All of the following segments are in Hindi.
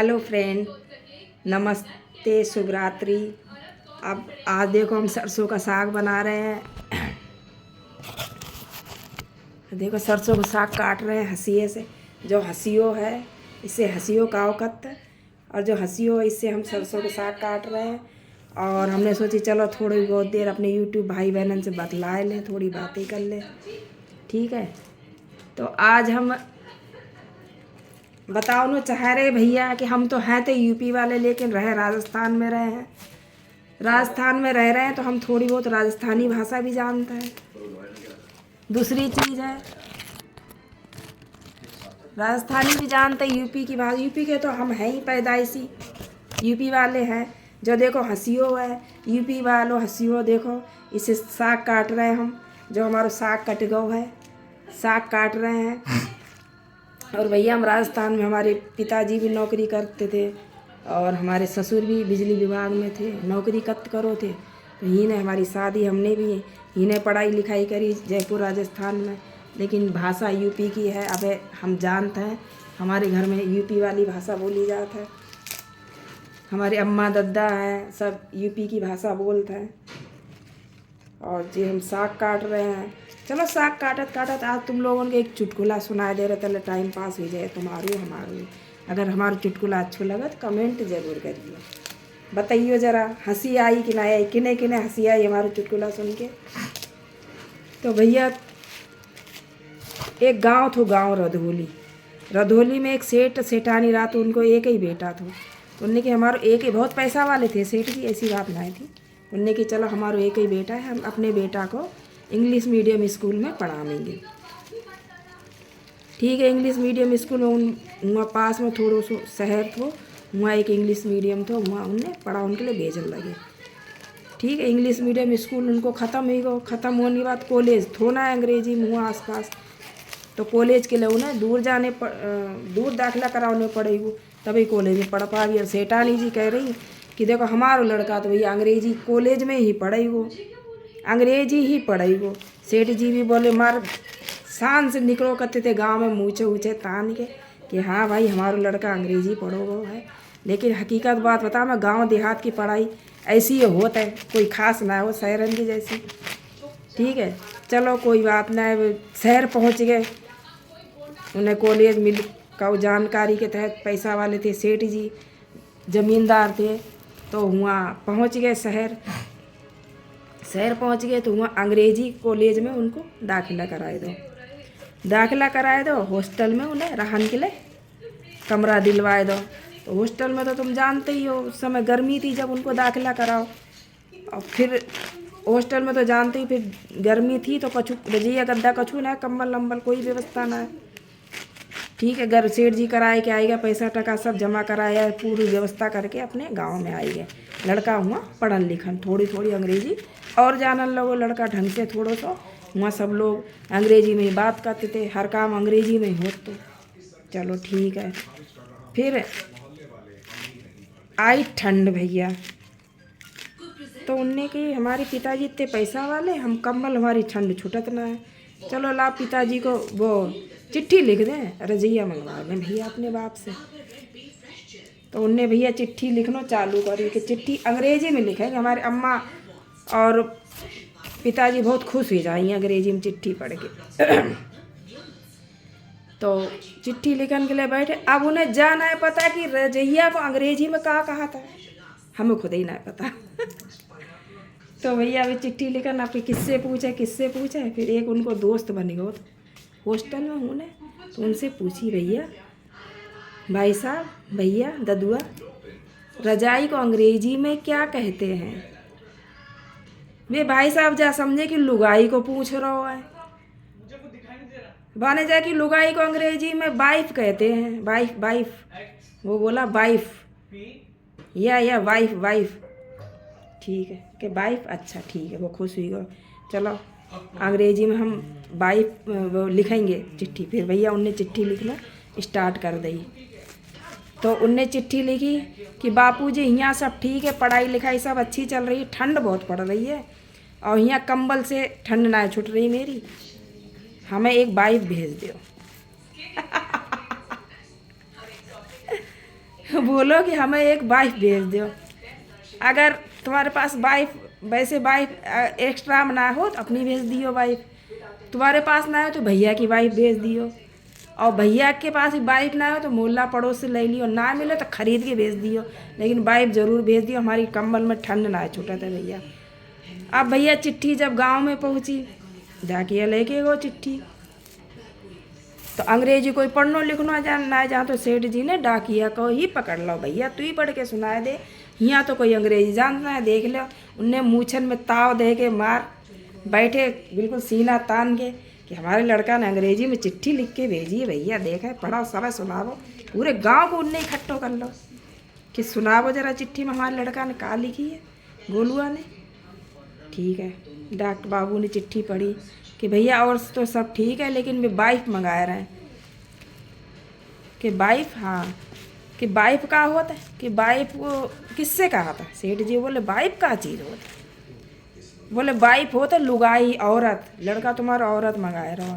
हेलो फ्रेंड, नमस्ते, शुभ रात्रि। अब आज देखो हम सरसों का साग बना रहे हैं। देखो सरसों का साग काट रहे हैं हंसिये से। जो हंसियो है इससे हंसियो का औकत, और जो हंसियो है इससे हम सरसों का साग काट रहे हैं। और हमने सोची चलो थोड़ी बहुत देर अपने यूट्यूब भाई बहनन से बतलाए लें, थोड़ी बातें कर लें। ठीक है, तो आज हम बताओ ना चाह रहे भैया कि हम तो हैं तो यूपी वाले, लेकिन रहे राजस्थान में रहे हैं। राजस्थान में रह रहे हैं तो हम थोड़ी बहुत राजस्थानी भाषा भी जानते हैं। दूसरी चीज़ है, राजस्थानी भी जानते हैं, यूपी की भाषा। यूपी के तो हम हैं ही पैदाइशी यूपी वाले हैं। जो देखो हंसियो है, यूपी वालों हंसियो देखो। इसे साग काट रहे हैं हम, जो हमारा साग कट गो है, साग काट रहे हैं। और भैया हम राजस्थान में, हमारे पिताजी भी नौकरी करते थे और हमारे ससुर भी बिजली विभाग में थे, नौकरी करो थे। तो ही ने हमारी शादी, हमने भी ही ने पढ़ाई लिखाई करी जयपुर राजस्थान में, लेकिन भाषा यूपी की है। अब हम जानते हैं, हमारे घर में यूपी वाली भाषा बोली जाती है। हमारे अम्मा दद्दा हैं, सब यूपी की भाषा बोलते हैं। और जी हम साग काट रहे हैं। चलो साग काटत काटत आज तुम लोगों को एक चुटकुला सुनाई दे रहे, चलो टाइम पास हो जाए तुम्हारो हमारो। अगर हमारा चुटकुला अच्छा लगा तो कमेंट जरूर करिए, बताइए जरा हंसी आई कि ना आई, किने किने हंसी आई हमारा चुटकुला सुन के। तो भैया एक गांव था, गांव रधोली। रधोली में एक सेठ सेठानी रहा, तो उनको एक ही बेटा था। तो उनने कि हमारा एक ही, बहुत पैसा वाले थे सेठ जी, ऐसी बात नहीं थी। उनने कि चलो हमारा एक ही बेटा है, हम अपने बेटा को इंग्लिश मीडियम स्कूल में पढ़ाएंगे। ठीक है, इंग्लिश मीडियम स्कूल में वहाँ पास में थोड़ा सो शहर था, वहाँ एक इंग्लिश मीडियम था, वहाँ उनने पढ़ाने के लिए भेजने लगे। ठीक है, इंग्लिश मीडियम स्कूल उनको ख़त्म ही गो। ख़त्म होने के बाद कॉलेज थो ना अंग्रेजी में हुआ आसपास, तो कॉलेज के लिए उन्हें दूर दाखिला कराने पड़ेगी, तभी कॉलेज में पढ़ पाएगी। अब सेठानी जी कह रही कि देखो हमारा लड़का तो भैया अंग्रेजी कॉलेज में ही पढ़ेगो, अंग्रेजी ही पढ़ेगो। सेठ जी भी बोले, मार शान से निकलो करते थे गांव में मूछे ऊँचे तान के कि हाँ भाई हमारा लड़का अंग्रेजी पढ़ोगो है। लेकिन हकीकत बात बता, मैं गांव देहात की पढ़ाई ऐसी ही होता है, कोई खास ना हो शहरन की जैसी। ठीक है, चलो कोई बात ना है। शहर पहुंच गए, उन्हें कॉलेज मिल का जानकारी के तहत, पैसा वाले थे सेठ जी, ज़मींदार थे, तो वहाँ पहुँच गए शहर पहुँच गए। तो वहाँ अंग्रेजी कॉलेज में उनको दाखिला कराए दो, हॉस्टल में उन्हें रहने के लिए कमरा दिलवाए दो। तो हॉस्टल में तो तुम जानते ही हो, उस समय गर्मी थी जब उनको दाखिला कराओ। और फिर हॉस्टल में तो जानते ही, फिर गर्मी थी तो कछु रजिया गद्दा कछु ना, कम्बल नम्बल कोई व्यवस्था ना है। ठीक है, घर सेठ जी कराए के आएगा, पैसा टका सब जमा कराया, पूरी व्यवस्था करके अपने गांव में आएगा। लड़का हुआ पढ़न लिखन, थोड़ी थोड़ी अंग्रेजी और जानन लगो लड़का ढंग से थोड़ो सो। वहाँ सब लोग अंग्रेजी में ही बात करते थे, हर काम अंग्रेजी में ही होते। चलो ठीक है, फिर आई ठंड भैया, तो उनने कि हमारे पिताजी इतने पैसा वाले, हम कम्बल हमारी ठंड छुटत ना है, चलो ला पिताजी को वो चिट्ठी लिख दें, रजिया मंगवा लें भैया अपने बाप से। तो उनने भैया चिट्ठी लिखना चालू करी कि चिट्ठी अंग्रेजी में लिखेंगे, हमारे अम्मा और पिताजी बहुत खुश हो जाएंगे अंग्रेजी में चिट्ठी पढ़ के। तो चिट्ठी लिखने के लिए बैठे। अब उन्हें जाना है पता कि रजैया को अंग्रेजी में कहा था, हमें खुद ही ना पता। तो भैया अभी चिट्ठी लिखन, आपके किससे पूछे। फिर एक उनको दोस्त बन गया हॉस्टल में उन्हें, तो उनसे पूछी, भैया भाई साहब, भैया ददुआ, रजाई को अंग्रेजी में क्या कहते हैं? वे भाई साहब जा समझे कि लुगाई को पूछ रहा है। बाने जा कि लुगाई को अंग्रेजी में वाइफ कहते हैं, वाइफ। वो बोला वाइफ, या वाइफ। ठीक है कि वाइफ, अच्छा ठीक है, वो खुश हुई गो। चलो अंग्रेजी में हम वाइफ वो लिखेंगे चिट्ठी। फिर भैया उनने चिट्ठी लिखना स्टार्ट कर दी। तो उनने चिट्ठी लिखी कि बापूजी यहाँ सब ठीक है, पढ़ाई लिखाई सब अच्छी चल रही है, ठंड बहुत पड़ रही है और यहाँ कंबल से ठंड ना छूट रही मेरी, हमें एक वाइफ भेज दो। बोलो कि हमें एक वाइफ भेज दो। अगर तुम्हारे पास वाइफ वैसे वाइफ एक्स्ट्रा में ना हो तो अपनी भेज दियो वाइफ। तुम्हारे पास ना हो तो भैया की वाइफ भेज दियो। और भैया के पास वाइफ ना हो तो मोहल्ला पड़ोस से ले लियो, ना मिले तो खरीद के भेज दियो, लेकिन वाइफ ज़रूर भेज दियो। हमारी कंबल में ठंड ना छूटा था भैया। अब भैया चिट्ठी जब गांव में पहुंची, जाके लेके गो चिट्ठी। तो अंग्रेजी कोई पढ़ना लिखना ना जा तो सेठ जी ने डाकिया को ही पकड़ लो, भैया तू ही पढ़ के सुना दे, यहाँ तो कोई अंग्रेजी जानता है, देख लो। उनने मूछन में ताव दे के मार बैठे, बिल्कुल सीना तान के, कि हमारे लड़का ने अंग्रेजी में चिट्ठी लिख के भेजी है भैया, देखे पढ़ो समय सुनावो। पूरे गांव को उनने इकट्ठो कर लो कि सुनावो जरा चिट्ठी में हमारे लड़का ने कहा लिखी है, गोलुआ ने। ठीक है, डॉक्टर बाबू ने चिट्ठी पढ़ी कि भैया और तो सब ठीक है, लेकिन वे वाइफ मंगा रहे हैं। कि वाइफ, हाँ, कि वाइफ का होता है, कि वाइफ को किससे कहा था। सेठ जी बोले वाइफ का चीज़ होता है। बोले वाइफ हो तो लुगाई औरत, लड़का तुम्हारा औरत मंगाए रहो।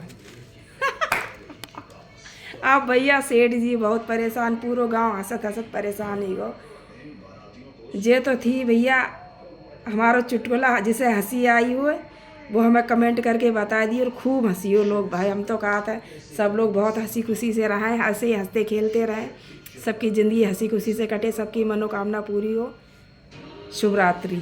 अब भैया सेठ जी बहुत परेशान, पूरा गांव हंसत हंसत परेशान ही गो। जे तो थी भैया हमारा चुटकुला, जिसे हंसी आई हुए वो हमें कमेंट करके बता दी, और खूब हंसी हो लोग भाई। हम तो कहा था सब लोग बहुत हंसी खुशी से रहें, ऐसे हंसते खेलते रहें, सबकी ज़िंदगी हंसी खुशी से कटे, सबकी मनोकामना पूरी हो। शुभ रात्रि।